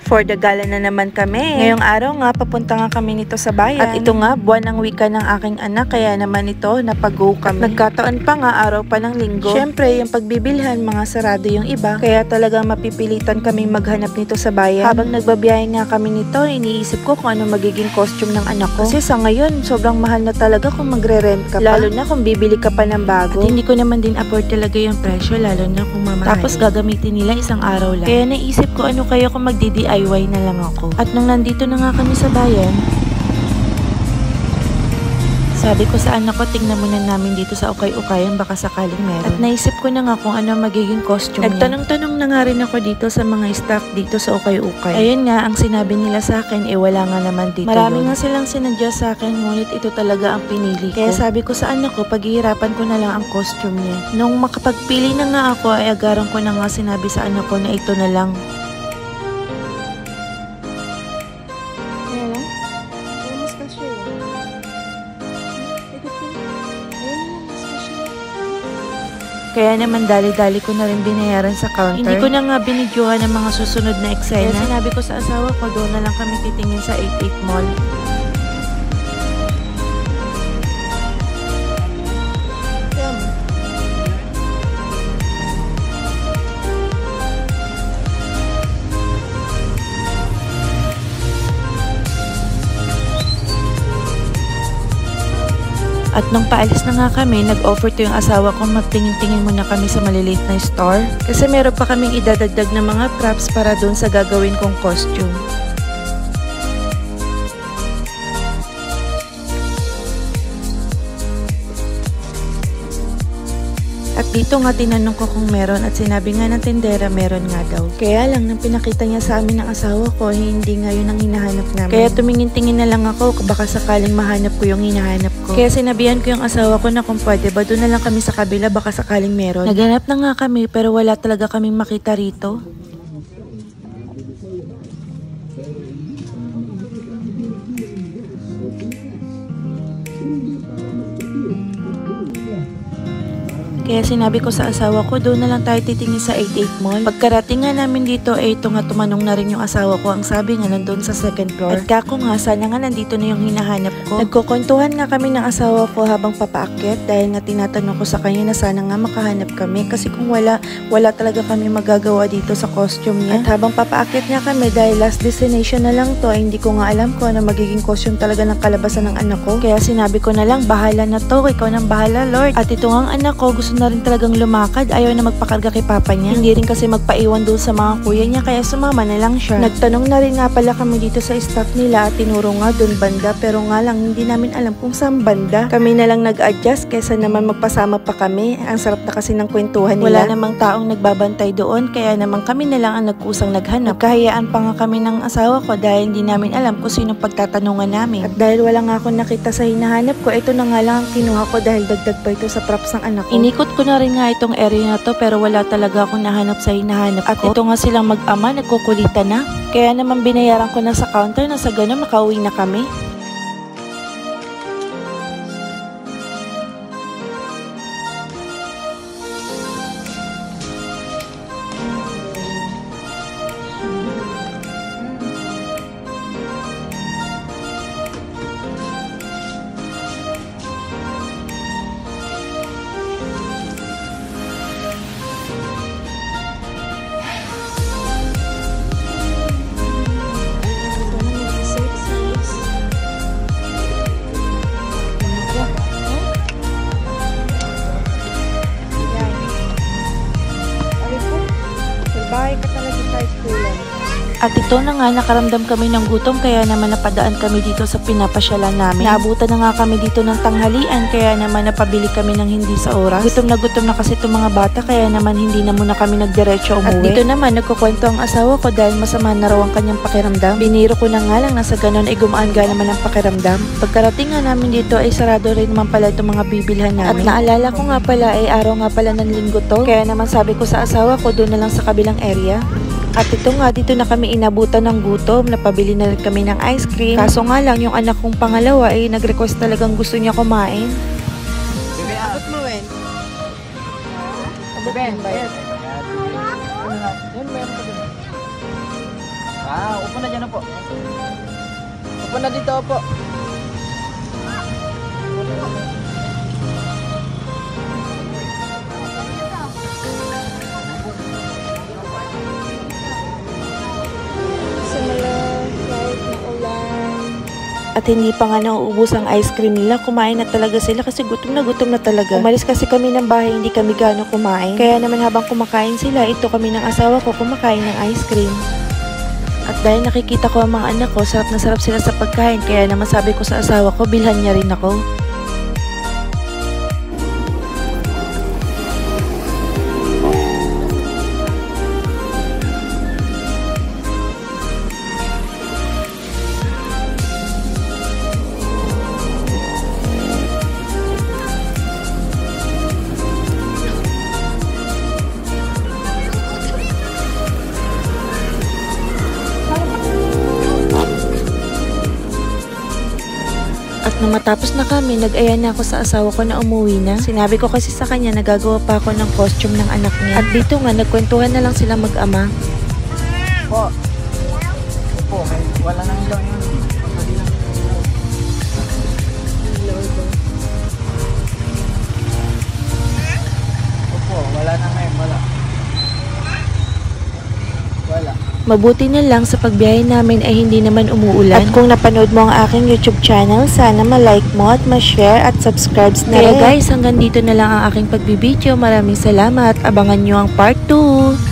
For the gala na naman kami. Ngayong araw nga, papunta nga kami nito sa bayan. At ito nga, buwan ng wika ng aking anak, kaya naman ito, napag-go kami. Nagkataon pa nga, araw pa ng linggo. Syempre, yung pagbibilhan, mga sarado yung iba. Kaya talagang mapipilitan kaming maghanap nito sa bayan. Habang nagbabiyahe nga kami nito, iniisip ko kung ano magiging costume ng anak ko. Kasi sa ngayon, sobrang mahal na talaga kung magre-rent ka pa. Lalo na kung bibili ka pa ng bago. At hindi ko naman din afford talaga yung presyo, lalo na kung mamahal. Tapos gagamitin nila isang araw lang. Kaya naisip ko ano kaya kung magdi-DIY na lang ako. At nung nandito na nga kami sa bayan, sabi ko sa anak ko, tingnan muna namin dito sa ukay-ukayan, baka sakaling meron. At naisip ko na nga kung ano magiging costume niya. Nagtanong-tanong na nga rin ako dito sa mga staff dito sa ukay-ukay. Ayun nga, ang sinabi nila sa akin, wala nga naman dito. Marami nga silang sinadya sa akin, ngunit ito talaga ang pinili ko. Kaya sabi ko sa anak ko, paghihirapan ko na lang ang costume niya. Nung makapagpili na nga ako, ay agaran ko na nga sinabi sa anak ko na ito na lang. Kaya naman dali-dali ko na rin binayaran sa counter. Hindi ko na nga binidyohan ng mga susunod na eksena. Kaya sinabi ko sa asawa ko, doon na lang kami titingin sa 88 Mall. At nung paalis na nga kami, nag-offer to yung asawa ko magtingin-tingin muna kami sa maliliit na store. Kasi meron pa kaming idadagdag na mga props para doon sa gagawin kong costume. At dito nga tinanong ko kung meron at sinabi nga ng tindera meron nga daw. Kaya lang nang pinakita niya sa amin ng asawa ko, hindi nga yun ang hinahanap namin. Kaya tumingin-tingin na lang ako baka sakaling mahanap ko yung hinahanap ko. Kaya sinabihan ko yung asawa ko na kung pwede ba doon na lang kami sa kabila baka sakaling meron. Naghanap na nga kami pero wala talaga kaming makita rito. Kaya sinabi ko sa asawa ko, doon na lang tayo titingin sa 88 Mall. Pagkarating nga namin dito, ito nga tumanong na rin yung asawa ko. Ang sabi nga nandun sa second floor. At kako nga, sana nga nandito na yung hinahanap ko. Nagkukwentuhan nga kami ng asawa ko habang papaakyat dahil nga tinatanong ko sa kanya na sana nga makahanap kami. Kasi kung wala talaga kami magagawa dito sa costume niya. At habang papaakyat nga kami dahil last destination na lang to, ay hindi ko nga alam kung ano magiging costume talaga ng kalabasan ng anak ko. Kaya sinabi ko na lang, bahala na to, ikaw nang bahala Lord. At ito nga ang anak ko, gusto na rin talagang lumakad, ayaw na magpakarga kay papa niya. Hindi rin kasi magpaiwan doon sa mga kuya niya, kaya sumama na lang siya. Nagtanong na rin nga pala kami dito sa staff nila at tinuro nga doon banda, pero nga lang hindi namin alam kung saan banda. Kami na lang nag-adjust kaysa naman magpasama pa kami. Ang sarap na kasi ng kwentuhan nila. Wala namang taong nagbabantay doon, kaya naman kami na lang ang nagkusang naghanap. Nagkahayaan pa nga kami ng asawa ko dahil hindi namin alam kung sino pagtatanungan namin. At dahil wala nga ako nakita sa hinahanap ko, ito na nga lang ang kinuha ko dahil dagdag pa ito sa props ng anak ko. Inikot ko na rin nga itong area na to pero wala talaga akong nahanap sa hinahanap ko. At ito nga silang mag-ama, nagkukulitan na. Kaya naman binayaran ko na sa counter na sa ganun makauwi na kami. Bye ka talaga sa schoolan. At ito na nga, nakaramdam kami ng gutom kaya naman napadaan kami dito sa pinapasyalan namin. Naabutan na nga kami dito ng tanghalian kaya naman napabili kami ng hindi sa oras. Gutom na kasi itong mga bata kaya naman hindi na muna kami nagdiretso umuwi. At dito naman nagkukwento ang asawa ko dahil masama na raw ang kanyang pakiramdam. Biniro ko na nga lang na sa ganun ay gumaan nga naman ang pakiramdam. Pagkarating nga namin dito ay sarado rin naman pala itong mga bibilhan namin. At naalala ko nga pala ay araw nga pala ng linggo to. Kaya naman sabi ko sa asawa ko doon na lang sa kabilang area. At ito nga, dito na kami inabutan ng gutom, napabili na rin kami ng ice cream. Kaso nga lang, yung anak kong pangalawa ay nag-request talagang gusto niya kumain. Bebe, abot mo, Wen. Abot mo ba yan? Yan, meron ka din. Upo na dyan, upo. Upo na dito, upo. At hindi pa nga nauubos ang ice cream nila, kumain na talaga sila kasi gutom na talaga. Umalis kasi kami ng bahay, hindi kami gaano kumain. Kaya naman habang kumakain sila, ito kami ng asawa ko kumakain ng ice cream. At dahil nakikita ko ang mga anak ko, sarap na sarap sila sa pagkain, kaya naman sabi ko sa asawa ko, bilhan niya rin ako. At nung matapos na kami, nag-aya na ako sa asawa ko na umuwi na. Sinabi ko kasi sa kanya, nagagawa pa ako ng costume ng anak niya. At dito nga, nagkwentuhan na lang sila mag-ama. Opo. Opo, wala nang ilaw yun. Opo, wala na ngayon, wala. Wala. Mabuti na lang sa pagbiyahe namin ay hindi naman umuulan. At kung napanood mo ang aking YouTube channel, sana ma-like mo at ma-share at subscribe na rin. Kaya guys, hanggang dito na lang ang aking pagbibideo. Maraming salamat. Abangan nyo ang part 2.